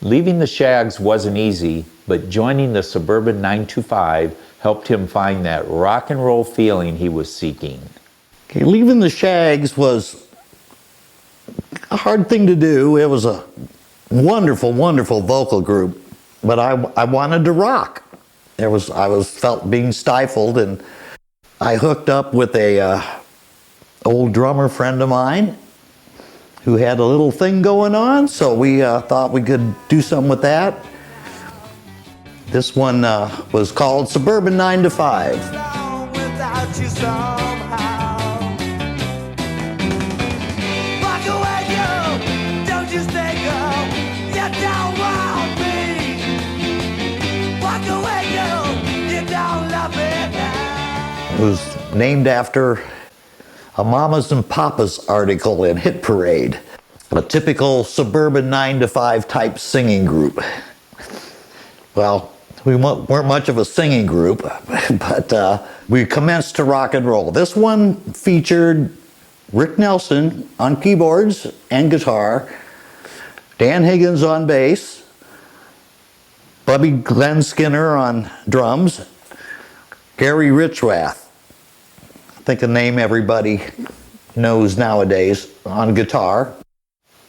Leaving the Shaggs wasn't easy, but joining the Suburban 925 helped him find that rock and roll feeling he was seeking. Okay, leaving the Shaggs was a hard thing to do. It was a wonderful, wonderful vocal group, but I wanted to rock. I felt being stifled, and I hooked up with a old drummer friend of mine who had a little thing going on, so we thought we could do something with that. This one was called Suburban 9 to 5. It was named after a Mamas and Papas article in Hit Parade, a typical Suburban 9 to 5 type singing group. Well, we weren't much of a singing group, but we commenced to rock and roll. This one featured Rick Nelson on keyboards and guitar, Dan Higgins on bass, Bubby Glenn Skinner on drums, Gary Richrath, I think a name everybody knows nowadays, on guitar.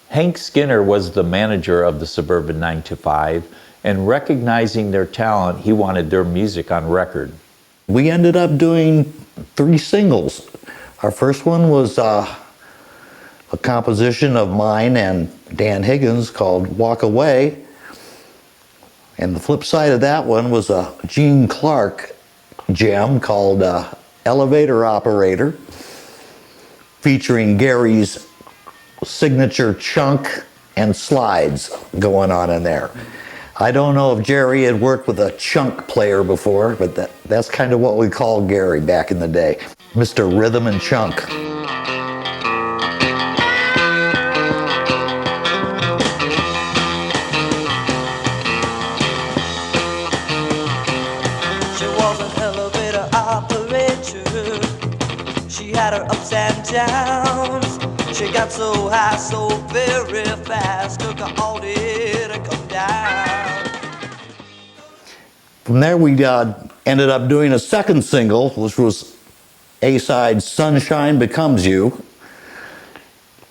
Hank Skinner was the manager of the Suburban 925, and recognizing their talent, he wanted their music on record. We ended up doing 3 singles. Our first one was a composition of mine and Dan Higgins called Walk Away. And the flip side of that one was a Gene Clark gem called Elevator Operator, featuring Gary's signature chunk and slides going on in there. I don't know if Jerry had worked with a chunk player before, but that's kind of what we called Gary back in the day. Mr. Rhythm and Chunk. She was an elevator operator. She had her ups and downs. She got so high so very fast, took her all day to come down. From there we ended up doing a second single, which was A-side Sunshine Becomes You.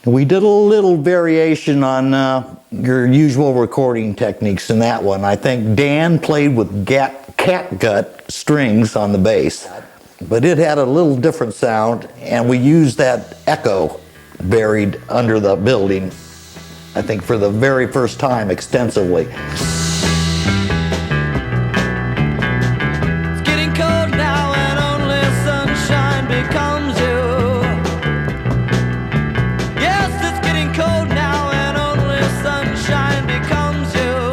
We did a little variation on your usual recording techniques in that one. I think Dan played with catgut strings on the bass, but it had a little different sound, and we used that echo buried under the building, I think for the very first time extensively. It's getting cold now and only sunshine becomes you. Yes, it's getting cold now and only sunshine becomes you.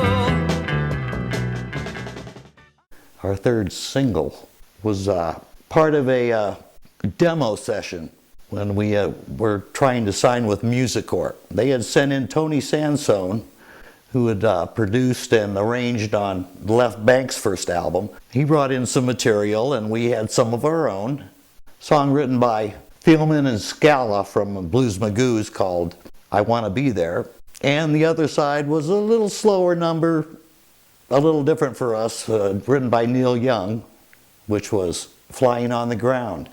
Our third single was part of a demo session when we were trying to sign with MusicCorp. They had sent in Tony Sansone, who had produced and arranged on Left Bank's first album. He brought in some material, and we had some of our own. Song written by Thielman and Scala from Blues Magoos called I Wanna Be There. And the other side was a little slower number, a little different for us, written by Neil Young, which was Flying on the Ground.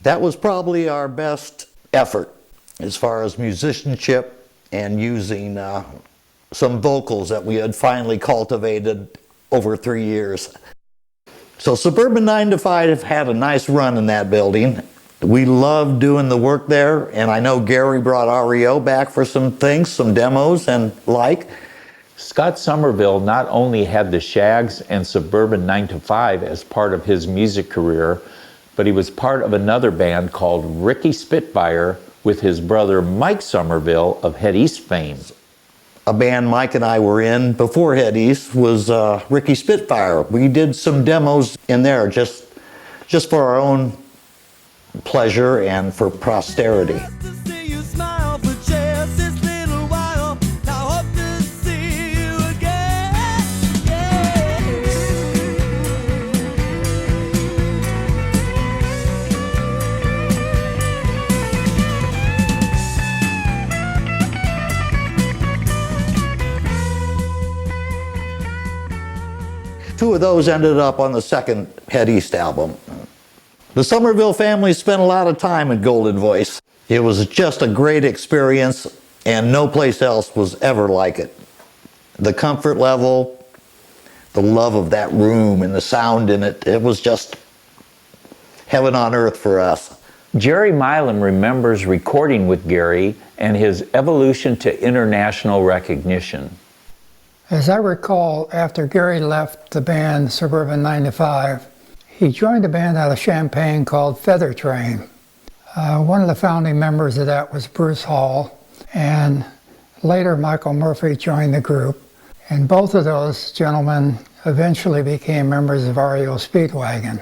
That was probably our best effort as far as musicianship and using some vocals that we had finally cultivated over 3 years. So Suburban 9 to 5 had a nice run in that building. We loved doing the work there, and I know Gary brought REO back for some things, some demos and like. Scott Somerville not only had the Shaggs and Suburban 9 to 5 as part of his music career, but he was part of another band called Rickey Spitfire with his brother Mike Somerville of Head East fame. A band Mike and I were in before Head East was Rickey Spitfire. We did some demos in there just for our own pleasure and for posterity. Two of those ended up on the second Head East album. The Somerville family spent a lot of time at Golden Voice. It was just a great experience, and no place else was ever like it. The comfort level, the love of that room and the sound in it, it was just heaven on earth for us. Jerry Milam remembers recording with Gary and his evolution to international recognition. As I recall, after Gary left the band Suburban 95, he joined a band out of Champaign called Feather Train. One of the founding members of that was Bruce Hall, and later Michael Murphy joined the group. And both of those gentlemen eventually became members of REO Speedwagon.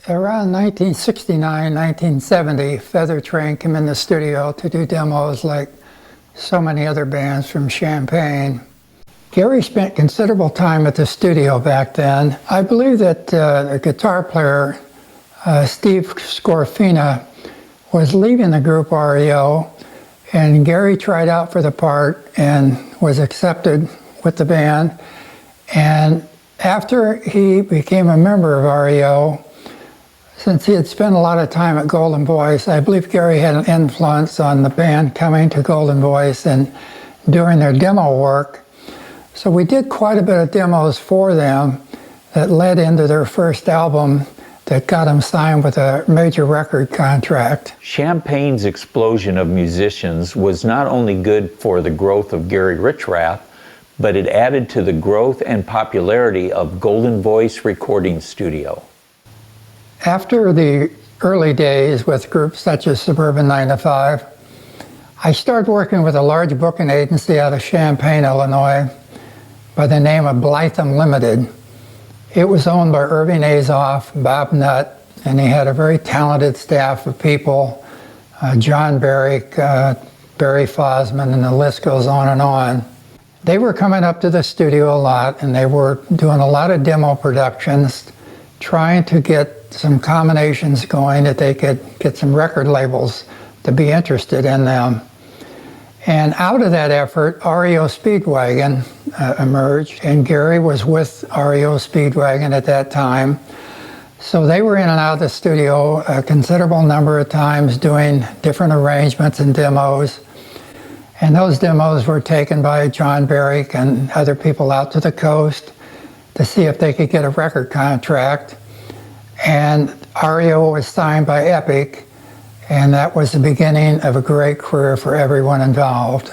Around 1969, 1970, Feather Train came in the studio to do demos like so many other bands from Champaign. Gary spent considerable time at the studio back then. I believe that the guitar player, Steve Scorfina, was leaving the group REO, and Gary tried out for the part and was accepted with the band. And after he became a member of REO, since he had spent a lot of time at Golden Voice, I believe Gary had an influence on the band coming to Golden Voice and doing their demo work. So we did quite a bit of demos for them that led into their first album that got them signed with a major record contract. Champaign's explosion of musicians was not only good for the growth of Gary Richrath, but it added to the growth and popularity of Golden Voice Recording Studio. After the early days with groups such as Suburban 95, I started working with a large booking agency out of Champaign, Illinois, by the name of Blytham Limited. It was owned by Irving Azoff, Bob Nutt, and he had a very talented staff of people, John Barrick, Barry Fosman, and the list goes on and on. They were coming up to the studio a lot, and they were doing a lot of demo productions, trying to get some combinations going that they could get some record labels to be interested in them. And out of that effort, REO Speedwagon emerged, and Gary was with REO Speedwagon at that time. So they were in and out of the studio a considerable number of times doing different arrangements and demos. And those demos were taken by John Barrick and other people out to the coast to see if they could get a record contract. And REO was signed by Epic, and that was the beginning of a great career for everyone involved.